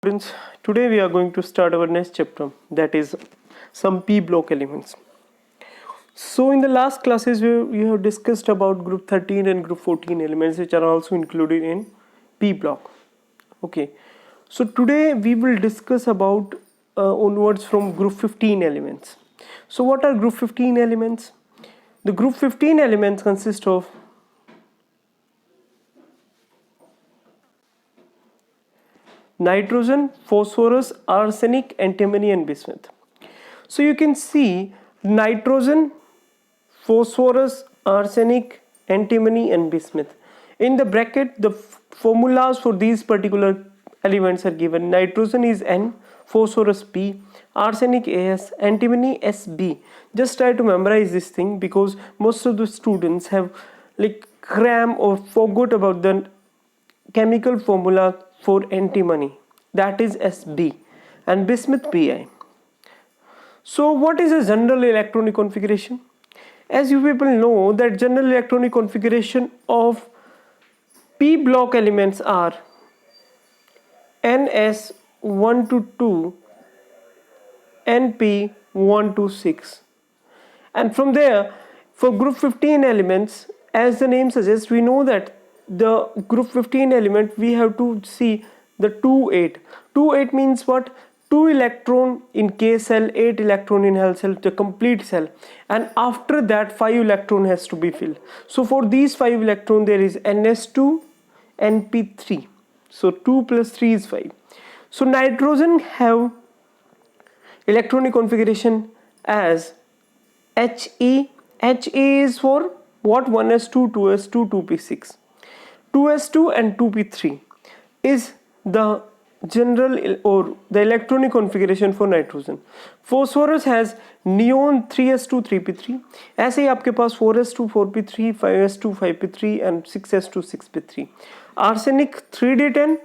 students, today we are going to start our next chapter, that is some p block elements. So in the last classes we have discussed about group 13 and group 14 elements which are also included in p block. Okay, so today we will discuss about onwards from group 15 elements. So what are group 15 elements? The group 15 elements consist of nitrogen, phosphorus, arsenic, antimony and bismuth. So you can see nitrogen, phosphorus, arsenic, antimony and bismuth. In the bracket, the formulas for these particular elements are given. Nitrogen is N, phosphorus P, arsenic As, antimony Sb. Just try to memorize this thing because most of the students have like cram or forgot about the chemical formula for antimony, that is Sb, and bismuth Pi. So what is a general electronic configuration? As you people know that general electronic configuration of p block elements are Ns 1 to 2, Np 1 to 6, and from there for group 15 elements, as the name suggests, we know that the group 15 element we have to see the 2 8. 2 8 means what? 2 electron in K cell, 8 electron in L cell, the complete cell, and after that 5 electron has to be filled. So for these 5 electron there is Ns2, Np3. So 2 plus 3 is 5. So nitrogen have electronic configuration as He. He is for what? 1s2, 2s2, 2p6. 2s2 and 2p3 is the general or the electronic configuration for nitrogen. Phosphorus has neon 3s2, 3p3. ऐसे ही आपके पास 4s2, 4p3, 5s2, 5p3 and 6s2, 6p3. Arsenic 3d10,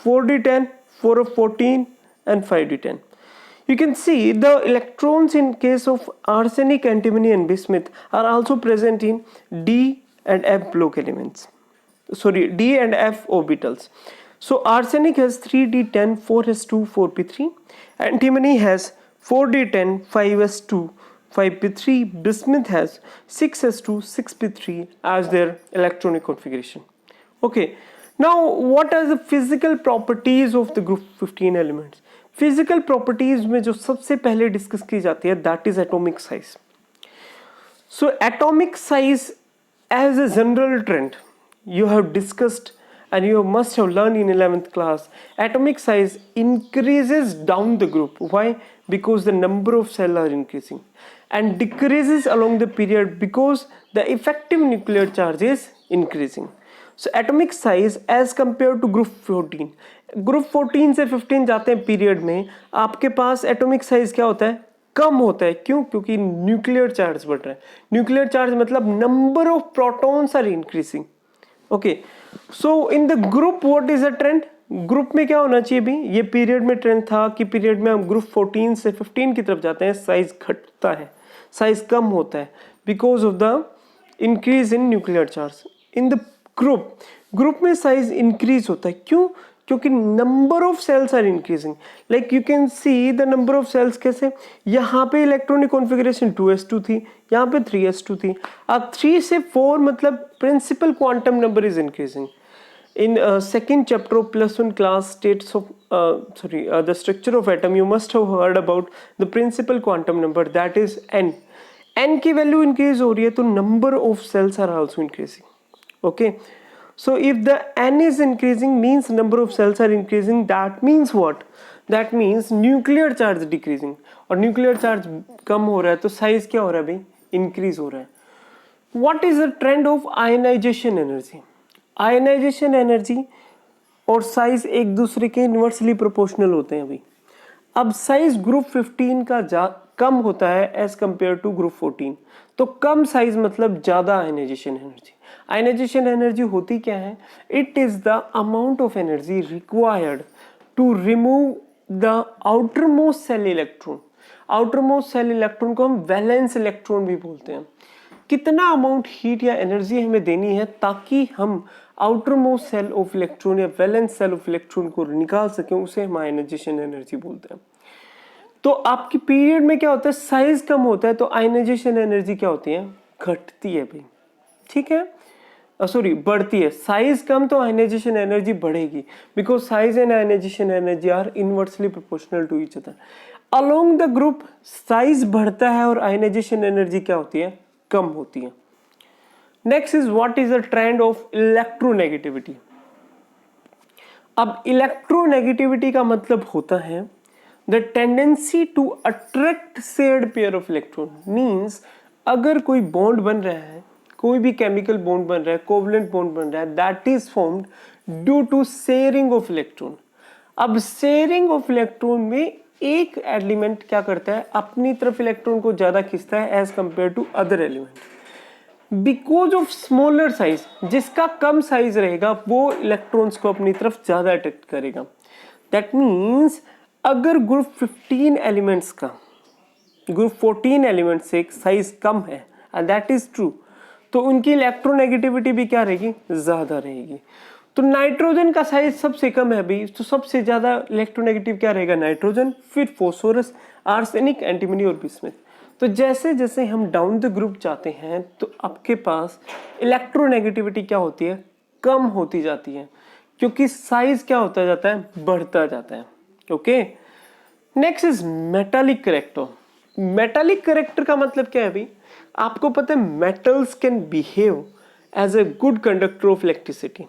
4d10, 4 of 14 and 5d10. You can see the electrons in case of arsenic, antimony and bismuth are also present in D and F block elements. D and F orbitals. So arsenic has 3d10, 4s2, 4p3. Antimony has 4d10, 5s2, 5p3. Bismuth has 6s2, 6p3 as their electronic configuration. Okay, now what are the physical properties of the group 15 elements? Physical properties में जो सबसे पहले discuss की जाती है that is atomic size. So atomic size as a general trend you have discussed and you must have learned in 11th class. Atomic size increases down the group. Why? Because the number of cells are increasing, and decreases along the period because the effective nuclear charge is increasing. So atomic size as compared to group 14. Group 14 से 15 जाते हैं period में, आपके पास atomic size क्या होता है? कम होता है. क्यों? क्योंकि न्यूक्लियर चार्ज बढ़ रहा है. न्यूक्लियर चार्ज मतलब number of protons are increasing. Okay, so in the group what is a trend? Group में क्या होना चाहिए भी? ये पीरियड में ट्रेंड था कि पीरियड में हम ग्रुप 14 से 15 की तरफ जाते हैं, साइज घटता है, साइज कम होता है because of the increase in nuclear charge. In the group में साइज इंक्रीज होता है. क्यों? क्योंकि number of shells are increasing. Like you can see the number of shells कैसे? यहाँ पे इलेक्ट्रॉनिक कॉन्फ़िगरेशन 2s2 थी, यहाँ पे 3s2 थी. अब 3 से 4 मतलब principal quantum number is increasing. In second chapter of +1 class states of the structure of atom, you must have heard about the principal quantum number, that is n. n की value increase हो रही है तो number of shells are also increasing. Okay, so if the n is increasing means number of cells are increasing. That means what? That means nuclear charge decreasing. और nuclear charge कम हो रहा है तो size क्या हो रहा है भाई? इंक्रीज हो रहा है. What is the trend of ionization energy? Ionization energy और साइज एक दूसरे के इन्वर्सली प्रोपोर्शनल होते हैं अभी. अब साइज ग्रुप 15 का कम होता है एज कंपेयर टू ग्रुप 14. तो कम साइज मतलब ज्यादा आयनाइजेशन एनर्जी. आयनाइजेशन एनर्जी होती क्या है? It is the amount of energy required to remove the outermost shell electron. Outermost shell electron को हम वैलेंस इलेक्ट्रॉन भी बोलते हैं. कितना अमाउंट हीट या एनर्जी हमें देनी है ताकि हम outermost shell of electron या वैलेंस सेल ऑफ इलेक्ट्रॉन को निकाल सकें, उसे हम आयनाइजेशन एनर्जी बोलते हैं। तो आपकी पीरियड में क्या होता है, साइज कम होता है तो आयनाइजेशन एनर्जी क्या होती है, घटती है भाई, ठीक है, सॉरी बढ़ती है। साइज कम तो आयनाइजेशन एनर्जी बढ़ेगी, because size and ionization energy are inversely proportional to each other. Along the group size बढ़ता है और आयनाइजेशन एनर्जी क्या होती है, कम होती है। Next is what is the trend of electronegativity. अब इलेक्ट्रोनेगेटिविटी का मतलब होता है the tendency to attract shared pair of electron. Means अगर कोई बॉन्ड बन रहा है, कोई भी केमिकल बॉन्ड बन रहा है, कोवलेंट बॉन्ड बन रहा है, that is formed due to sharing of electron. अब शेयरिंग ऑफ इलेक्ट्रॉन में एक एलिमेंट क्या करता है, अपनी तरफ इलेक्ट्रॉन को ज्यादा खींचता है as compare to other element. Because of smaller size, जिसका कम साइज रहेगा वो इलेक्ट्रॉन्स को अपनी तरफ ज्यादा अट्रैक्ट करेगा। दैट मीन्स अगर ग्रुप 15 एलिमेंट्स का ग्रुप 14 एलिमेंट से साइज कम है, एंड दैट इज ट्रू, तो उनकी इलेक्ट्रोनेगेटिविटी भी क्या रहेगी, ज्यादा रहेगी। तो नाइट्रोजन का साइज सबसे कम है भाई, तो सबसे ज्यादा इलेक्ट्रोनेगेटिव क्या रहेगा, नाइट्रोजन, फिर फॉस्फोरस, आर्सेनिक, एंटीमनी और बिस्मुथ। तो जैसे जैसे हम डाउन द ग्रुप जाते हैं तो आपके पास इलेक्ट्रोनेगेटिविटी क्या होती है, कम होती जाती है, क्योंकि साइज क्या होता जाता है, बढ़ता जाता है। Okay, next is metallic character. Metallic character का मतलब क्या है भाई, आपको पता है metals can behave as a good conductor of electricity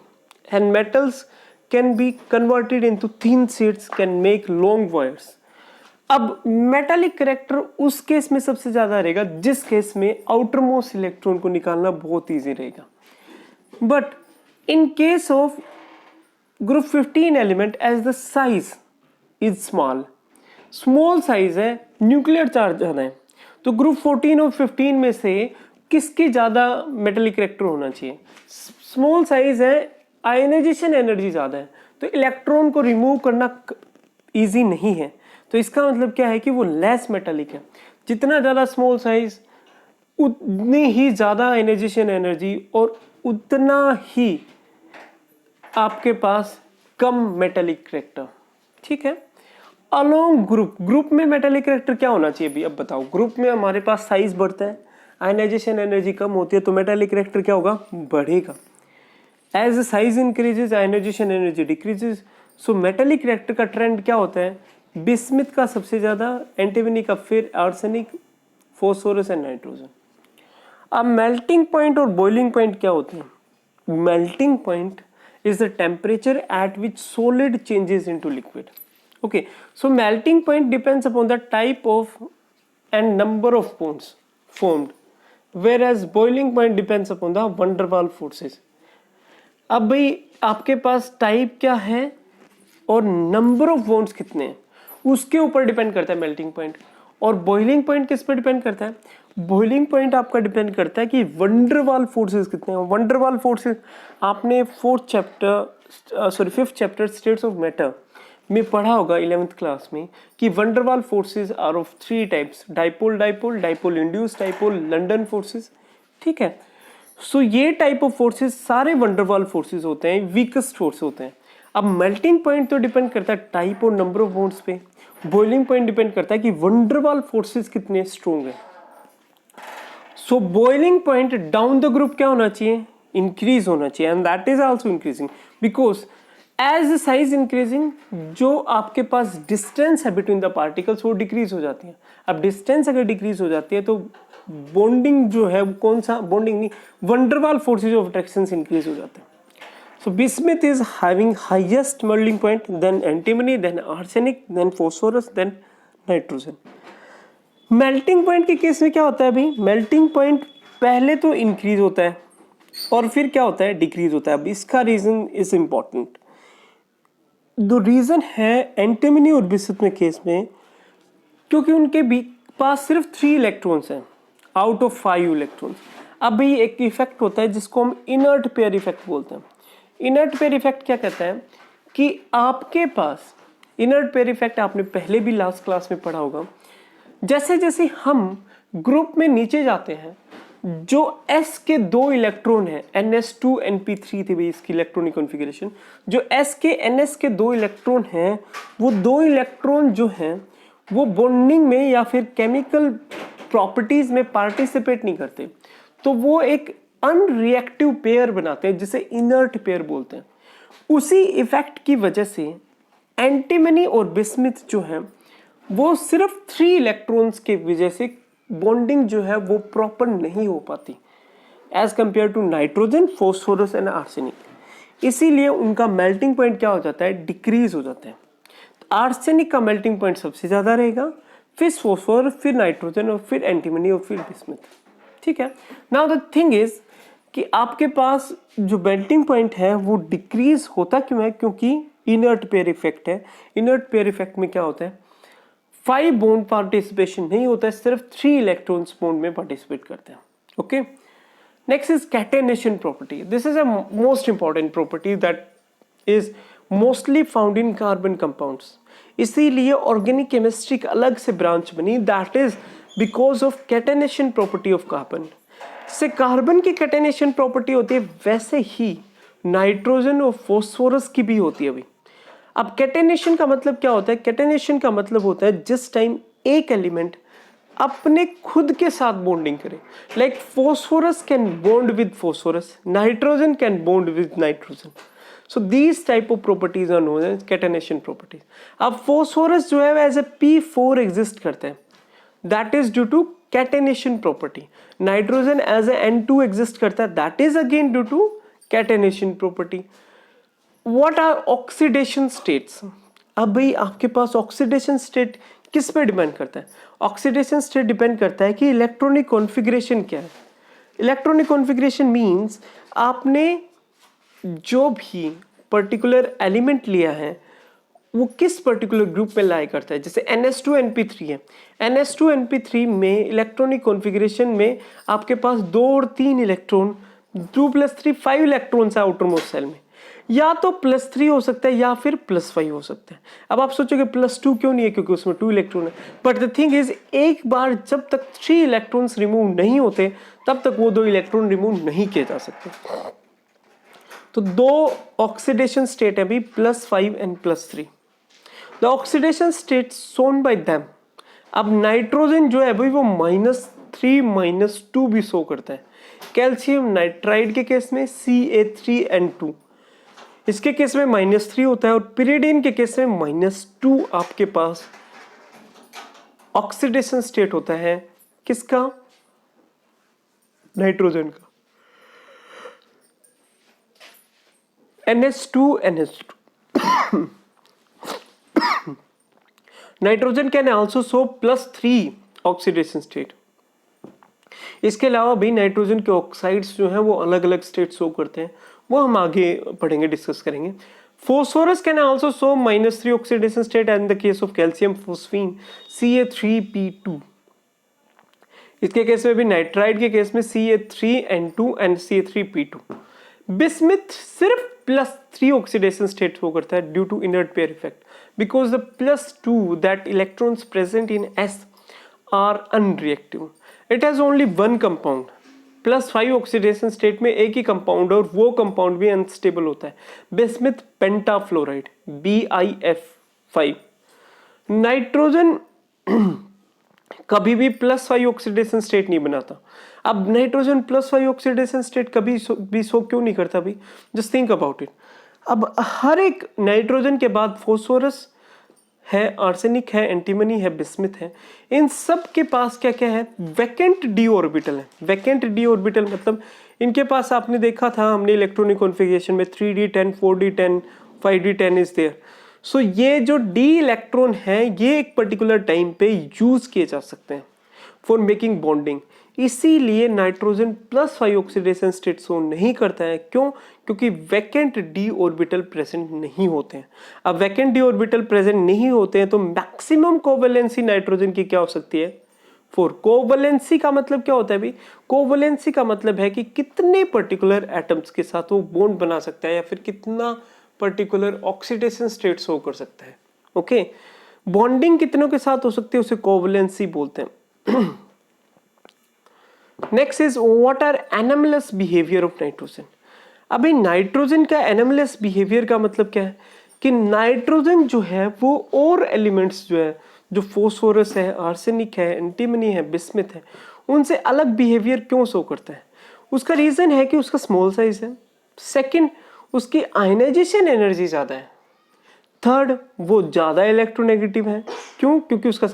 and metals can be converted into thin sheets, can make long wires. अब मेटालिक करेक्टर उस केस में सबसे ज्यादा रहेगा जिस केस में आउटर मोस्ट इलेक्ट्रॉन को निकालना बहुत ईजी रहेगा। But in case of group 15 element as the size is small size है, न्यूक्लियर चार्ज ज्यादा है, तो ग्रुप 14 और 15 में से किसकी ज्यादा मेटालिक करेक्टर होना चाहिए, स्मॉल साइज है, आयनाइजेशन एनर्जी ज्यादा है, तो इलेक्ट्रॉन को रिमूव करना इजी नहीं है। तो इसका मतलब क्या है कि वो लेस मेटालिक है। जितना ज्यादा स्मॉल साइज उतनी ही ज्यादा आयनाइजेशन एनर्जी और उतना ही आपके पास कम मेटालिक करेक्टर, ठीक है। अलोंग ग्रुप में मेटालिक करेक्टर क्या होना चाहिए भी, अब बताओ। ग्रुप में हमारे पास साइज बढ़ता है, आयनाइजेशन एनर्जी कम होती है, तो मेटालिक करेक्टर क्या होगा, बढ़ेगा। As the size increases ionization energy decreases. So metallic character का ट्रेंड क्या होता है, बिस्मिथ का सबसे ज्यादा, एंटीमनी का, फिर आर्सेनिक, फॉस्फोरस एंड नाइट्रोजन। अब मेल्टिंग पॉइंट और बॉइलिंग पॉइंट क्या होते हैं। Melting point is the temperature at which solid changes into liquid. Okay, so melting point depends upon the type of and number of bonds formed, whereas boiling point depends upon the van der Waals forces. अब भाई आपके पास type क्या है और number of bonds कितने हैं उसके ऊपर डिपेंड करता है मेल्टिंग पॉइंट। और बॉइलिंग पॉइंट किस पर डिपेंड करता है, बॉइलिंग पॉइंट आपका डिपेंड करता है कि van der Waals फोर्सेस कितने हैं। van der Waals फोर्सेस आपने fifth chapter states of matter में पढ़ा होगा 11th क्लास में कि van der Waals forces are of 3 types, dipole dipole, dipole induced dipole, London forces, ठीक है। सो ये टाइप ऑफ फोर्सेस सारे van der Waals फोर्सेस होते हैं, वीकेस्ट फोर्स होते हैं। अब मेल्टिंग पॉइंट तो डिपेंड करता है टाइप और नंबर ऑफ बॉन्ड्स पे, बॉइलिंग पॉइंट डिपेंड करता है कि van der Waals फोर्सेस कितने स्ट्रॉन्ग है। So boiling point down the group क्या होना चाहिए, इंक्रीज होना चाहिए, and that is also increasing because as size increasing जो आपके पास डिस्टेंस है बिटवीन द पार्टिकल्स वो डिक्रीज हो जाती है। अब डिस्टेंस अगर डिक्रीज हो जाती है तो बॉन्डिंग जो है कौन सा बॉन्डिंग नहीं, van der Waals forces of attraction increase हो जाते हैं। So bismuth is having highest melting point, then antimony, then arsenic, then phosphorus, then nitrogen. Melting point के केस में क्या होता है भाई, मेल्टिंग पॉइंट पहले तो इंक्रीज होता है और फिर क्या होता है, डिक्रीज होता है। अब इसका रीजन इज इंपॉर्टेंट। दो रीजन है एंटीमनी और बिस्मुथ में केस में, क्योंकि उनके पास सिर्फ 3 इलेक्ट्रॉन्स हैं आउट ऑफ 5 इलेक्ट्रॉन्स। अब भाई एक इफेक्ट होता है जिसको हम इनर्ट पेयर इफेक्ट बोलते हैं। इनर्ट पेयर इफेक्ट क्या कहता है कि आपके पास इनर्ट पेयर इफेक्ट आपने पहले भी लास्ट क्लास में पढ़ा होगा। जैसे जैसे हम ग्रुप में नीचे जाते हैं जो s के 2 इलेक्ट्रॉन है ns2 np3 थी भाई इसकी इलेक्ट्रॉनिक कॉन्फ़िगरेशन, जो s के ns के 2 इलेक्ट्रॉन हैं वो 2 इलेक्ट्रॉन जो हैं वो बॉन्डिंग में या फिर केमिकल प्रॉपर्टीज में पार्टिसिपेट नहीं करते, तो वो एक अनरिएक्टिव पेयर बनाते हैं जिसे इनर्ट पेयर बोलते हैं। उसी इफेक्ट की वजह से एंटीमनी और बिस्मथ जो है वो सिर्फ 3 इलेक्ट्रॉन्स के वजह से बॉन्डिंग जो है वो प्रॉपर नहीं हो पाती as compare to nitrogen, phosphorus and arsenic. इसीलिए उनका मेल्टिंग पॉइंट क्या हो जाता है, डिक्रीज हो जाता है। तो आर्सेनिक का मेल्टिंग पॉइंट सबसे ज्यादा रहेगा, फिर फॉस्फोरस, फिर नाइट्रोजन और फिर एंटीमनी और फिर बिस्मथ। ठीक है, नाउ द थिंग इज कि आपके पास जो मेल्टिंग पॉइंट है वो डिक्रीज होता क्यों है, क्योंकि इनर्ट पेयर इफेक्ट है। इनर्ट पेयर इफेक्ट में क्या होता है, 5 बॉन्ड पार्टिसिपेशन नहीं होता है, सिर्फ 3 इलेक्ट्रॉन्स बॉन्ड में पार्टिसिपेट करते हैं। Okay, next is catenation property. This is a most important property that is mostly found in carbon compounds. इसीलिए ऑर्गेनिक केमिस्ट्री की अलग से ब्रांच बनी, that is because of catenation property of carbon. जैसे carbon की catenation property होती है वैसे ही नाइट्रोजन और फॉस्फोरस की भी होती है अभी। अब कैटेनेशन का मतलब क्या होता है, कैटेनेशन का मतलब होता है जिस टाइम एक एलिमेंट अपने खुद के साथ बॉन्डिंग करे, like phosphorus can bond with phosphorus, nitrogen can bond with nitrogen. So these type of properties are known as catenation properties. अब फॉस्फोरस जो है एज ए P4 एग्जिस्ट करता है, that is due to catenation property. Nitrogen as a N2 exist करता है, that is again due to catenation property. What are oxidation states? अब भाई आपके पास ऑक्सीडेशन स्टेट किस पे डिपेंड करता है, ऑक्सीडेशन स्टेट डिपेंड करता है कि इलेक्ट्रॉनिक कॉन्फ़िगरेशन क्या है। इलेक्ट्रॉनिक कॉन्फ़िगरेशन मींस आपने जो भी पर्टिकुलर एलिमेंट लिया है वो किस पर्टिकुलर ग्रुप में लाई करता है। जैसे NS2 NP3 है, NS2 NP3 में इलेक्ट्रॉनिक कॉन्फ़िगरेशन में आपके पास 2 और 3 इलेक्ट्रॉन, 2 + 3 5 इलेक्ट्रॉन्स है आउटर मोस्ट सेल में, या तो +3 हो सकता है या फिर +5 हो सकता है। अब आप सोचोगे +2 क्यों नहीं है, क्योंकि उसमें 2 इलेक्ट्रॉन है। बट द थिंग इज एक बार जब तक 3 इलेक्ट्रॉन्स रिमूव नहीं होते तब तक वो 2 इलेक्ट्रॉन रिमूव नहीं किए जा सकते। तो 2 ऑक्सीडेशन स्टेट है भी, +5 and +3। The oxidation state shown by them. अब नाइट्रोजन जो है भाई वो -3 -2 भी शो करता है। कैल्शियम नाइट्राइड के केस में Ca3N2, इसके केस में -3 होता है, और पिरिडीन के केस में -2 आपके पास ऑक्सीडेशन स्टेट होता है। किसका, नाइट्रोजन का। NH2NH2 nitrogen can also show +3 oxidation state. इसके अलावा भी नाइट्रोजन के ऑक्साइड्स जो हैं वो अलग अलग स्टेट शो करते हैं, वो हम आगे पढ़ेंगे, डिस्कस करेंगे। Phosphorus can also show -3 oxidation state and the case of calcium phosphine Ca3P2। इसके केस में भी नाइट्राइड के केस में Ca3N2 एंड Ca3P2। बिस्मथ सिर्फ +3 ऑक्सीडेशन स्टेट शो करता है due to inert pair effect, because the +2 that electrons present in S are unreactive. It has only one compound. +5 oxidation state में एक ही compound, और वो compound भी unstable होता है, बिस्मथ पेंटाफ्लोराइड BiF5। नाइट्रोजन कभी भी +5 ऑक्सीडेशन स्टेट नहीं बनाता। अब नाइट्रोजन +5 ऑक्सीडेशन स्टेट कभी भी शो क्यों नहीं करता भी, जस्ट थिंक अबाउट इट। अब हर एक नाइट्रोजन के बाद फॉस्फोरस है, आर्सेनिक है, एंटीमनी है, बिस्मथ है, इन सब के पास क्या क्या है, वैकेंट d ऑर्बिटल है। वैकेंट d ऑर्बिटल मतलब इनके पास आपने देखा था हमने इलेक्ट्रॉनिक कॉन्फ़िगरेशन में 3d10 4d10 5d10 is there. सो ये जो d इलेक्ट्रॉन है ये एक पर्टिकुलर टाइम पे यूज किए जा सकते हैं फॉर मेकिंग बॉन्डिंग। इसीलिए नाइट्रोजन +5 ऑक्सीडेशन स्टेट शो नहीं करता है। क्यों? क्योंकि वैकेंट d ऑर्बिटल प्रेजेंट नहीं होते हैं। अब वैकेंट d ऑर्बिटल प्रेजेंट नहीं होते हैं तो मैक्सिमम कोवैलेंसी नाइट्रोजन की क्या हो सकती है, 4। कोवैलेंसी का मतलब क्या होता है भाई, कोवैलेंसी का मतलब है कि कितने पर्टिकुलर एटम्स के साथ वो बॉन्ड बना सकता है या फिर कितना पर्टिकुलर ऑक्सीडेशन स्टेट शो कर सकता है। ओके, बॉन्डिंग कितनों के साथ हो सकती है उसे कोवैलेंसी बोलते हैं। Next is what are anomalous behaviour of nitrogen. अभी नाइट्रोजन का एनामलस बिहेवियर का मतलब क्या है कि नाइट्रोजन जो है वो और एलिमेंट्स जो है, जो फोस्फोरस है, आर्सेनिक है, एंटीमनी है, बिस्मिथ है, उनसे अलग बिहेवियर क्यों शो करता है? उसका रीजन है कि उसका स्मॉल साइज है, सेकंड उसकी आयनाइजेशन एनर्जी ज्यादा है, थर्ड वो ज्यादा इलेक्ट्रोनेगेटिव है। क्यों? क्योंकि उसका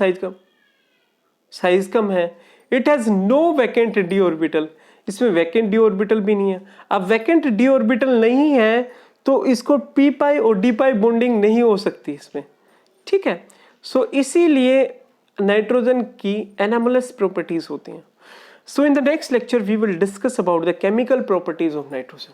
साइज कम है। It has no vacant d orbital, इसमें वैकेंट डी ऑर्बिटल भी नहीं है। अब वैकेंट डी ऑर्बिटल नहीं है तो इसको पी पाई और डी पाई बॉन्डिंग नहीं हो सकती इसमें, ठीक है। सो इसीलिए नाइट्रोजन की एनामलस प्रॉपर्टीज होती हैं। So in the next lecture we will discuss about the chemical properties of nitrogen.